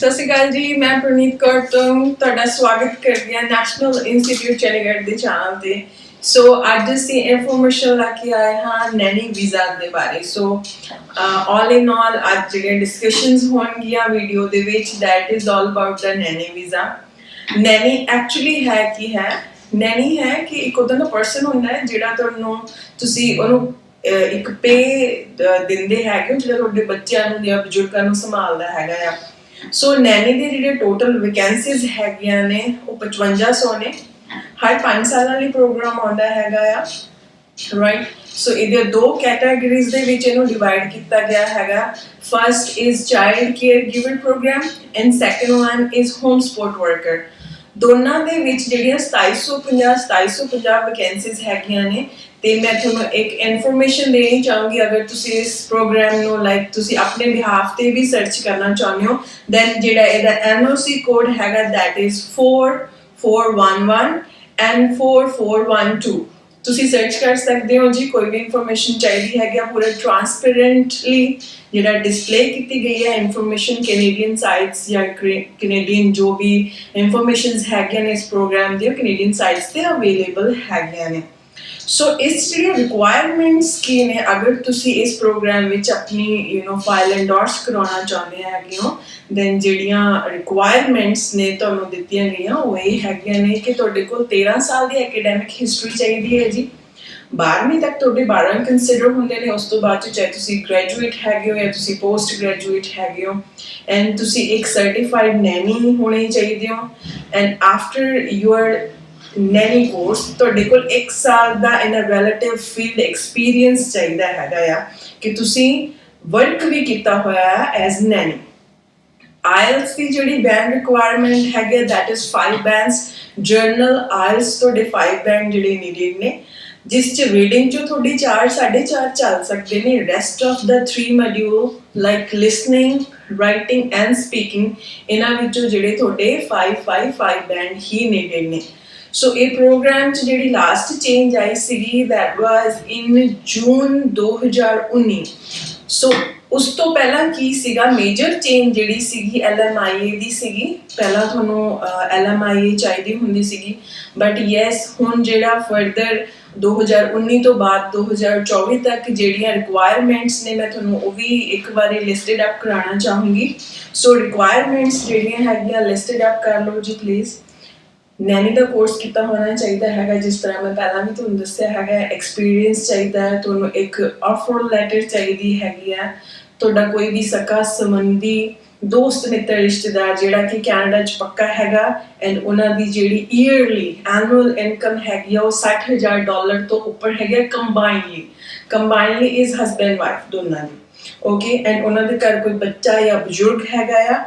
ਸਤਿ ਸ਼੍ਰੀ ਅਕਾਲ ਜੀ, ਮੈਂ ਪ੍ਰਨੀਤ ਕੌਰ ਤੁਹਾਡਾ ਸਵਾਗਤ ਕਰਦੀ ਹਾਂ ਨੈਸ਼ਨਲ ਇੰਸਟੀਚਿਊਟ ਚੰਡੀਗੜ੍ਹ ਦੇ ਚੈਨਲ ਤੇ। ਸੋ ਅੱਜ ਅਸੀਂ ਇਨਫੋਰਮੇਸ਼ਨ ਲੈ ਕੇ ਆਏ ਹਾਂ ਨੈਨੀ ਵੀਜ਼ਾ ਦੇ ਬਾਰੇ। ਸੋ ਆਲ ਇਨ ਆਲ ਅੱਜ ਜਿਹੜੀਆਂ ਡਿਸਕਸ਼ਨਸ ਹੋਣਗੀਆਂ ਵੀਡੀਓ ਦੇ ਵਿੱਚ that is all about the Naini visa. Naini actually ਹੈ ਕੀ ਹੈ? ਨੈਨੀ ਹੈ ਕਿ ਇੱਕ ਉਹਦਾ ਦਾ ਪਰਸਨ ਹੁੰਦਾ ਹੈ ਜਿਹੜਾ ਤੁਸੀਂ ਉਹਨੂੰ ਇੱਕ ਪੇ ਦਿੰਦੇ ਹੈਗੇ ਜਿਹੜਾ ਤੁਹਾਡੇ ਬੱਚਿਆਂ ਨੂੰ ਜਾਂ ਬਜ਼ੁਰਗਾਂ ਨੂੰ ਸੰਭਾਲਦਾ ਹੈਗਾ ਆ। ਸੋ ਨੈਨੀ ਦੇ ਜਿਹੜੇ ਟੋਟਲ ਵੈਕੈਂਸੀਜ਼ ਹੈਗੀਆਂ ਨੇ ਉਹ 5500 ਨੇ। ਹਰ 5 ਸਾਲਾਂ ਲਈ ਪ੍ਰੋਗਰਾਮ ਆਉਂਦਾ ਹੈਗਾ ਆ, ਰਾਈਟ। ਸੋ ਇਹਦੇ ਦੋ ਕੈਟਾਗਰੀਜ਼ ਦੇ ਵਿੱਚ ਇਹਨੂੰ ਡਿਵਾਈਡ ਕੀਤਾ ਗਿਆ ਹੈਗਾ। First is child care giver program and second one is home support worker. ਦੋਨਾਂ ਦੇ ਵਿੱਚ ਜਿਹੜੀਆਂ 2750 ਵੈਕੈਂਸੀਜ਼ ਹੈਗੀਆਂ ਨੇ। ਤੇ ਮੈਂ ਤੁਹਾਨੂੰ ਇੱਕ ਇਨਫੋਰਮੇਸ਼ਨ ਦੇਣੀ ਚਾਹੂੰਗੀ, ਅਗਰ ਤੁਸੀਂ ਇਸ ਪ੍ਰੋਗਰਾਮ ਨੂੰ ਤੁਸੀਂ ਆਪਣੇ ਬਿਹਾਫ ਤੇ ਵੀ ਸਰਚ ਕਰਨਾ ਚਾਹੁੰਦੇ ਹੋ ਦੈਨ ਜਿਹੜਾ ਇਹਦਾ NOC ਕੋਡ ਹੈਗਾ ਦੈਟ ਇਜ਼ 4411 ਐਂਡ 4412। ਤੁਸੀਂ ਸਰਚ ਕਰ ਸਕਦੇ ਹੋ ਜੀ। ਕੋਈ ਵੀ ਇਨਫੋਰਮੇਸ਼ਨ ਚਾਹੀਦੀ ਹੈਗੀ ਆ ਪੂਰਾ ਟ੍ਰਾਂਸਪੇਰੈਂਟਲੀ ਜਿਹੜਾ ਡਿਸਪਲੇ ਕੀਤੀ ਗਈ ਹੈ ਇਨਫੋਰਮੇਸ਼ਨ ਕੈਨੇਡੀਅਨ ਸਾਈਟਸ ਜਾਂ ਕੈਨੇਡੀਅਨ ਜੋ ਵੀ ਇਨਫੋਰਮੇਸ਼ਨਸ ਹੈਗੀਆਂ ਨੇ ਇਸ ਪ੍ਰੋਗਰਾਮ ਦੀਆਂ ਕੈਨੇਡੀਅਨ ਸਾਈਟਸ ਤੇ ਅਵੇਲੇਬਲ ਹੈਗੀਆਂ ਨੇ। ਸੋ ਇਸ ਜਿਹੜੀਆਂ ਰਿਕੁਆਇਰਮੈਂਟਸ ਕੀ ਨੇ ਅਗਰ ਤੁਸੀਂ ਇਸ ਪ੍ਰੋਗਰਾਮ ਵਿੱਚ ਆਪਣੀ ਫਾਈਲ ਐਂਡੋਰਸ ਕਰਾਉਣਾ ਚਾਹੁੰਦੇ ਹੈਗੇ ਹੋ ਦੈਨ ਜਿਹੜੀਆਂ ਰਿਕੁਆਇਰਮੈਂਟਸ ਨੇ ਤੁਹਾਨੂੰ ਦਿੱਤੀਆਂ ਗਈਆਂ ਉਹ ਇਹ ਹੈਗੀਆਂ ਨੇ ਕਿ ਤੁਹਾਡੇ ਕੋਲ 13 ਸਾਲ ਦੀ ਐਕੈਡੈਮਿਕ ਹਿਸਟਰੀ ਚਾਹੀਦੀ ਹੈ ਜੀ। 12ਵੀਂ ਤੱਕ ਤੁਹਾਡੇ 12 ਕੰਸੀਡਰ ਹੁੰਦੇ ਨੇ। ਉਸ ਤੋਂ ਬਾਅਦ ਚਾਹੇ ਤੁਸੀਂ ਗ੍ਰੈਜੂਏਟ ਹੈਗੇ ਹੋ ਜਾਂ ਤੁਸੀਂ ਪੋਸਟ ਗ੍ਰੈਜੂਏਟ ਹੈਗੇ ਹੋ ਐਂਡ ਤੁਸੀਂ ਇੱਕ ਸਰਟੀਫਾਈਡ ਨੈਨੀ ਹੋਣੇ ਚਾਹੀਦੇ ਹੋ and after your Naini course ਤੁਹਾਡੇ ਕੋਲ 1 ਸਾਲ ਦਾ ਇਨ ਅ ਰਿਲੇਟਿਵ ਫੀਲਡ ਐਕਸਪੀਰੀਅੰਸ ਚਾਹੀਦਾ ਹੈਗਾ ਆ ਕਿ ਤੁਸੀਂ ਵਰਕ ਵੀ ਕੀਤਾ ਹੋਇਆ ਹੈ ਐਜ਼ ਨੈਨੀ। IELTS ਦੀ ਜਿਹੜੀ ਬੈਂਡ ਰਿਕੁਆਇਰਮੈਂਟ ਹੈਗੀ that is 5 bands. General IELTS ਤੁਹਾਡੇ 5 ਬੈਂਡ ਜਿਹੜੇ ਨੀਡਡ ਨੇ ਜਿਸ 'ਚ ਰੀਡਿੰਗ 'ਚੋਂ ਤੁਹਾਡੀ 4 4.5 ਚੱਲ ਸਕਦੇ ਨੇ। Rest of the 3 module like listening writing and speaking ਇਹਨਾਂ ਵਿੱਚੋਂ ਜਿਹੜੇ ਤੁਹਾਡੇ 5 ਬੈਂਡ ਹੀ ਨੀਡਡ ਨੇ। ਸੋ ਇਹ ਪ੍ਰੋਗਰਾਮ 'ਚ ਜਿਹੜੀ ਲਾਸਟ ਚੇਂਜ ਆਈ ਸੀਗੀ ਦੈਟ ਵਾਜ਼ ਇਨ ਜੂਨ 2019। ਸੋ ਉਸ ਤੋਂ ਪਹਿਲਾਂ ਕੀ ਸੀਗਾ ਮੇਜਰ ਚੇਂਜ ਜਿਹੜੀ ਸੀਗੀ LMIA ਦੀ ਸੀਗੀ। ਪਹਿਲਾਂ ਤੁਹਾਨੂੰ LMIA ਚਾਹੀਦੀ ਹੁੰਦੀ ਸੀਗੀ ਬਟ ਯੈਸ ਹੁਣ ਜਿਹੜਾ ਫਰਦਰ 2019 ਤੋਂ ਬਾਅਦ 2024 ਤੱਕ ਜਿਹੜੀਆਂ ਰਿਕੁਆਇਰਮੈਂਟਸ ਨੇ ਮੈਂ ਤੁਹਾਨੂੰ ਉਹ ਵੀ ਇੱਕ ਵਾਰੀ ਲਿਸਟਡ ਅਪ ਕਰਾਉਣਾ ਚਾਹੂੰਗੀ। ਸੋ ਰਿਕੁਆਇਰਮੈਂਟਸ ਜਿਹੜੀਆਂ ਹੈਗੀਆਂ ਲਿਸਟਡ ਅਪ ਕਰ ਲਓ ਜੀ ਪਲੀਜ਼। ਨੈਨੀ ਦਾ ਕੋਰਸ ਕੀਤਾ ਹੋਣਾ ਚਾਹੀਦਾ ਹੈਗਾ ਜਿਸ ਤਰ੍ਹਾਂ ਮੈਂ ਪਹਿਲਾਂ ਵੀ ਤੁਹਾਨੂੰ ਦੱਸਿਆ ਹੈਗਾ। ਐਕਸਪੀਰੀਅੰਸ ਚਾਹੀਦਾ ਹੈ ਤੁਹਾਨੂੰ। ਇੱਕ ਆਫਰ ਲੈਟਰ ਚਾਹੀਦੀ ਹੈਗੀ ਆ। ਤੁਹਾਡਾ ਕੋਈ ਵੀ ਸਕਾ ਸੰਬੰਧੀ ਦੋਸਤ ਮਿੱਤਰ ਰਿਸ਼ਤੇਦਾਰ ਜਿਹੜਾ ਕਿ ਕੈਨੇਡਾ 'ਚ ਪੱਕਾ ਹੈਗਾ ਐਂਡ ਉਹਨਾਂ ਦੀ ਜਿਹੜੀ ਈਅਰਲੀ ਐਨੂਅਲ ਇਨਕਮ ਹੈਗੀ ਆ ਉਹ $60,000 ਤੋਂ ਉੱਪਰ ਹੈਗਾ ਕੰਬਾਈਨਲੀ ਇਜ਼ ਹਸਬੈਂਡ ਵਾਈਫ ਦੋਨਾਂ ਦੀ। ਓਕੇ ਐਂਡ ਉਹਨਾਂ ਦੇ ਘਰ ਕੋਈ ਬੱਚਾ ਜਾਂ ਬਜ਼ੁਰਗ ਹੈਗਾ ਆ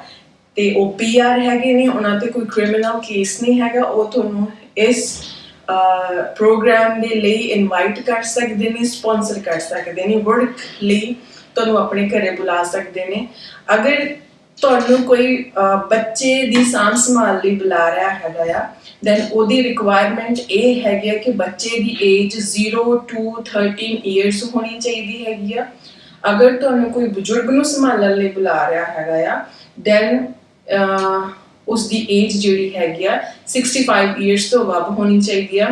ਤੇ ਉਹ PR ਹੈਗੇ ਨੇ ਉਹਨਾਂ ਤੇ ਕੋਈ ਕ੍ਰਿਮੀਨਲ ਕੇਸ ਨਹੀਂ ਹੈਗਾ ਉਹ ਤੁਹਾਨੂੰ ਇਸ ਪ੍ਰੋਗਰਾਮ ਦੇ ਲਈ ਇਨਵਾਈਟ ਕਰ ਸਕਦੇ ਨੇ ਸਪਾਂਸਰ ਕਰ ਸਕਦੇ ਨੇ ਵਰਕ ਲਈ ਤੁਹਾਨੂੰ ਆਪਣੇ ਘਰੇ ਬੁਲਾ ਸਕਦੇ ਨੇ। ਅਗਰ ਤੁਹਾਨੂੰ ਕੋਈ ਬੱਚੇ ਦੀ ਸਾਂਭ ਸੰਭਾਲ ਲਈ ਬੁਲਾ ਰਿਹਾ ਹੈਗਾ ਆ ਦੈਨ ਉਹਦੀ ਰਿਕੁਆਇਰਮੈਂਟ ਇਹ ਹੈਗੀ ਆ ਕਿ ਬੱਚੇ ਦੀ ਏਜ 0 to 13 years ਹੋਣੀ ਚਾਹੀਦੀ ਹੈਗੀ ਆ। ਅਗਰ ਤੁਹਾਨੂੰ ਕੋਈ ਬਜ਼ੁਰਗ ਨੂੰ ਸੰਭਾਲਣ ਲਈ ਬੁਲਾ ਰਿਹਾ ਹੈਗਾ ਆ ਦੈਨ ਉਸਦੀ ਏਜ ਜਿਹੜੀ ਹੈਗੀ ਆ 65 years ਤੋਂ ਵੱਧ ਹੋਣੀ ਚਾਹੀਦੀ ਆ।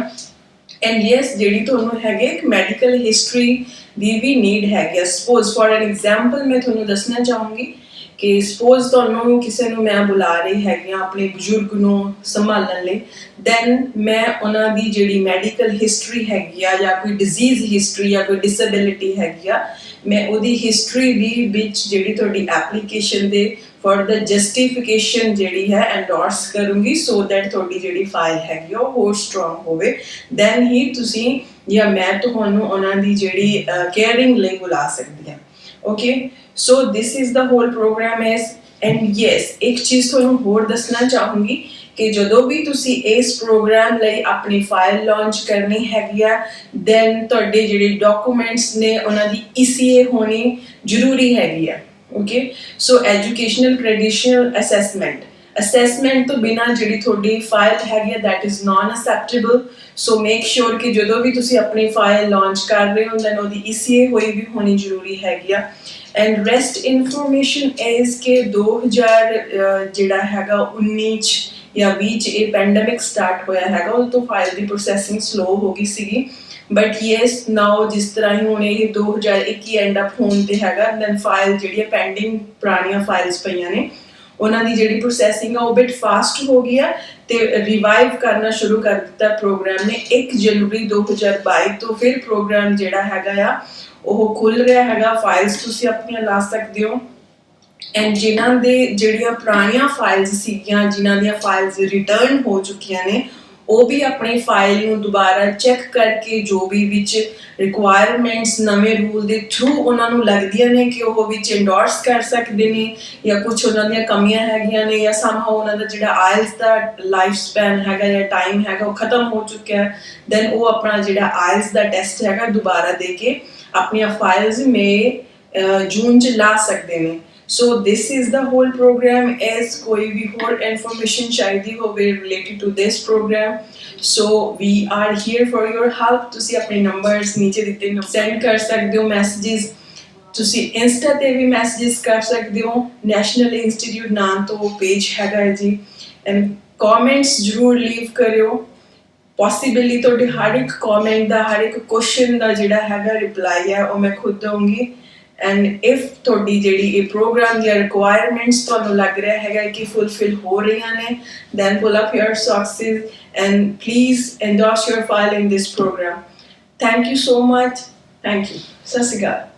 ਐਂਡ ਯੈਸ ਜਿਹੜੀ ਤੁਹਾਨੂੰ ਹੈਗੀ ਇੱਕ ਮੈਡੀਕਲ ਹਿਸਟਰੀ ਦੀ ਵੀ ਨੀਡ ਹੈਗੀ ਆ। ਸਪੋਜ਼ ਫॉर ਐਨ ਐਗਜ਼ਾਮਪਲ ਮੈਂ ਤੁਹਾਨੂੰ ਦੱਸਣਾ ਚਾਹੂੰਗੀ ਕਿ ਸਪੋਜ਼ ਤੁਹਾਨੂੰ ਕਿਸੇ ਨੂੰ ਮੈਂ ਬੁਲਾ ਰਹੀ ਹੈਗੀ ਆ ਆਪਣੇ ਬਜ਼ੁਰਗ ਨੂੰ ਸੰਭਾਲਣ ਲਈ ਦੈਨ ਮੈਂ ਉਹਨਾਂ ਦੀ ਜਿਹੜੀ ਮੈਡੀਕਲ ਹਿਸਟਰੀ ਹੈਗੀ ਆ ਜਾਂ ਕੋਈ ਡਿਜ਼ੀਜ਼ ਹਿਸਟਰੀ ਜਾਂ ਕੋਈ ਡਿਸੇਬਿਲਿਟੀ ਹੈਗੀ ਆ ਮੈਂ ਉਹਦੀ ਹਿਸਟਰੀ ਦੀ ਵਿੱਚ ਜਿਹੜੀ ਤੁਹਾਡੀ ਐਪਲੀਕੇਸ਼ਨ ਦੇ ਫॉर द ਜਸਟੀਫਿਕੇਸ਼ਨ ਜਿਹੜੀ ਹੈ ਐਂਡੋਰਸ ਕਰੂੰਗੀ ਸੋ ਦੈਟ ਤੁਹਾਡੀ ਜਿਹੜੀ ਫਾਈਲ ਹੈਗੀ ਉਹ ਹੋਰ ਸਟਰੋਂਗ ਹੋਵੇ ਦੈਨ ਹੀ ਤੁਸੀਂ ਜਾਂ ਮੈਂ ਤੁਹਾਨੂੰ ਉਹਨਾਂ ਦੀ ਜਿਹੜੀ ਕੇਅਰਿੰਗ ਲਈ ਬੁਲਾ ਸਕਦੀ ਹਾਂ। Okay so this is the whole program is and yes ਇੱਕ ਚੀਜ਼ ਤੁਹਾਨੂੰ ਹੋਰ ਦੱਸਣਾ ਚਾਹੂੰਗੀ ਕਿ ਜਦੋਂ ਵੀ ਤੁਸੀਂ ਇਸ ਪ੍ਰੋਗਰਾਮ ਲਈ ਆਪਣੀ ਫਾਈਲ ਲਾਂਚ ਕਰਨੀ ਹੈਗੀ ਆ ਦੈਨ ਤੁਹਾਡੇ ਜਿਹੜੇ ਡਾਕੂਮੈਂਟਸ ਨੇ ਉਹਨਾਂ ਦੀ ECA ਹੋਣੀ ਜ਼ਰੂਰੀ ਹੈਗੀ ਆ। Okay so educational credential assessment assessment ਤੋਂ ਬਿਨਾਂ ਜਿਹੜੀ ਤੁਹਾਡੀ ਫਾਈਲ ਹੈਗੀ that is non acceptable, so make sure ਕਿ ਜਦੋਂ ਵੀ ਤੁਸੀਂ ਆਪਣੀ ਫਾਈਲ ਲਾਂਚ ਕਰ ਰਹੇ ਹੋ ਤਾਂ ਉਹਦੀ ECA ਹੋਈ ਵੀ ਹੋਣੀ ਜ਼ਰੂਰੀ ਹੈਗੀ ਆ। ਐਂਡ ਰੈਸਟ ਇਨਫੋਰਮੇਸ਼ਨ ਇਜ਼ ਕਿ 2000 ਜਿਹੜਾ ਹੈਗਾ 19 ਚ ਜਾਂ 20 ਚ ਇਹ ਪੈਂਡੈਮਿਕ ਸਟਾਰਟ ਹੋਇਆ ਹੈਗਾ, ਉਦੋਂ ਤੋਂ ਫਾਈਲ ਦੀ ਪ੍ਰੋਸੈਸਿੰਗ ਸਲੋ ਹੋ ਗਈ ਸੀਗੀ। ਬਟ ਯੈਸ ਨਾਓ ਜਿਸ ਤਰ੍ਹਾਂ ਹੀ ਹੁਣ ਇਹ 2021 ਐਂਡ ਅਪ ਹੋਣ ਤੇ ਹੈਗਾ, ਦੈਨ ਫਾਈਲ ਜਿਹੜੀ ਪੈਂਡਿੰਗ ਪੁਰਾਣੀਆਂ ਫਾਈਲਸ ਪਈਆਂ ਨੇ ਉਹਨਾਂ ਦੀ ਜਿਹੜੀ ਪ੍ਰੋਸੈਸਿੰਗ ਆ ਉਹ ਬਿਟ ਫਾਸਟ ਹੋ ਗਈ ਆ ਤੇ ਰਿਵਾਈਵ ਕਰਨਾ ਸ਼ੁਰੂ ਕਰ ਦਿੱਤਾ ਪ੍ਰੋਗਰਾਮ ਨੇ 1 ਜਨਵਰੀ 2022 ਤੋਂ। ਫਿਰ ਪ੍ਰੋਗਰਾਮ ਜਿਹੜਾ ਹੈਗਾ ਆ ਉਹ ਖੁੱਲ ਰਿਹਾ ਹੈਗਾ, ਫਾਈਲਸ ਤੁਸੀਂ ਆਪਣੀਆਂ ਲਾ ਸਕਦੇ ਹੋ। ਐਂਡ ਜਿਨ੍ਹਾਂ ਦੇ ਜਿਹੜੀਆਂ ਪੁਰਾਣੀਆਂ ਫਾਈਲਸ ਸੀਗੀਆਂ, ਜਿਨ੍ਹਾਂ ਦੀਆਂ ਫਾਈਲਸ ਰਿਟਰਨ ਹੋ ਚੁੱਕੀਆਂ ਨੇ, ਉਹ ਵੀ ਆਪਣੀ ਫਾਈਲ ਨੂੰ ਦੁਬਾਰਾ ਚੈੱਕ ਕਰਕੇ ਜੋ ਵੀ ਵਿੱਚ ਰਿਕੁਆਇਰਮੈਂਟਸ ਨਵੇਂ ਰੂਲ ਦੇ ਥਰੂ ਉਹਨਾਂ ਨੂੰ ਲੱਗਦੀਆਂ ਨੇ ਕਿ ਉਹ ਵਿੱਚ ਇੰਡੋਰਸ ਕਰ ਸਕਦੇ ਨੇ ਜਾਂ ਕੁਝ ਉਹਨਾਂ ਦੀਆਂ ਕਮੀਆਂ ਹੈਗੀਆਂ ਨੇ ਜਾਂ ਸਮਹਾਉ ਉਹਨਾਂ ਦਾ ਜਿਹੜਾ ਆਇਲਸ ਦਾ ਲਾਈਫ ਸਪੈਨ ਹੈਗਾ ਜਾਂ ਟਾਈਮ ਹੈਗਾ ਉਹ ਖਤਮ ਹੋ ਚੁੱਕਿਆ, ਦੈਨ ਉਹ ਆਪਣਾ ਜਿਹੜਾ ਆਇਲਸ ਦਾ ਟੈਸਟ ਹੈਗਾ ਦੁਬਾਰਾ ਦੇ ਕੇ ਆਪਣੀਆਂ ਫਾਈਲਸ ਜੂਨ 'ਚ ਲਾ ਸਕਦੇ ਨੇ। So this is the whole program। as कोई भी और information चाहिए हो related to this program, so we are here for your help। ਤੁਸੀਂ ਆਪਣੇ numbers ਨੀਚੇ ਦਿੱਤੇ ਨੇ send ਕਰ ਸਕਦੇ ਹੋ messages, ਤੁਸੀਂ ਇੰਸਟਾ ਤੇ ਵੀ ਮੈਸੇजेस ਕਰ ਸਕਦੇ ਹੋ, ਨੈਸ਼ਨਲ ਇੰਸਟੀਚਿਊਟ ਨਾਮ ਤੋਂ ਪੇਜ ਹੈਗਾ ਜੀ। ਐਂਡ ਕਮੈਂਟਸ ਜ਼ਰੂਰ ਲੀਵ ਕਰਿਓ, ਪੋਸੀਬਲੀ ਤੁਹਾਡੇ ਹਰ ਇੱਕ ਕਮੈਂਟ ਦਾ ਹਰ ਇੱਕ ਕੁਐਸਚਨ ਦਾ ਜਿਹੜਾ ਹੈਗਾ ਰਿਪਲਾਈ ਹੈ ਉਹ ਮੈਂ ਖੁਦ ਦਊਂਗੀ। ਐਂਡ ਇਫ ਤੁਹਾਡੀ ਜਿਹੜੀ ਇਹ ਪ੍ਰੋਗਰਾਮ ਦੀਆਂ ਰਿਕੁਆਇਰਮੈਂਟਸ ਤੁਹਾਨੂੰ ਲੱਗ ਰਿਹਾ ਹੈਗਾ ਕਿ ਫੁਲਫਿਲ ਹੋ ਰਹੀਆਂ ਨੇ, then pull up your sources and please endorse your file in this program। Thank you so much। Thank you। ਸਤਿ ਸ਼੍ਰੀ ਅਕਾਲ।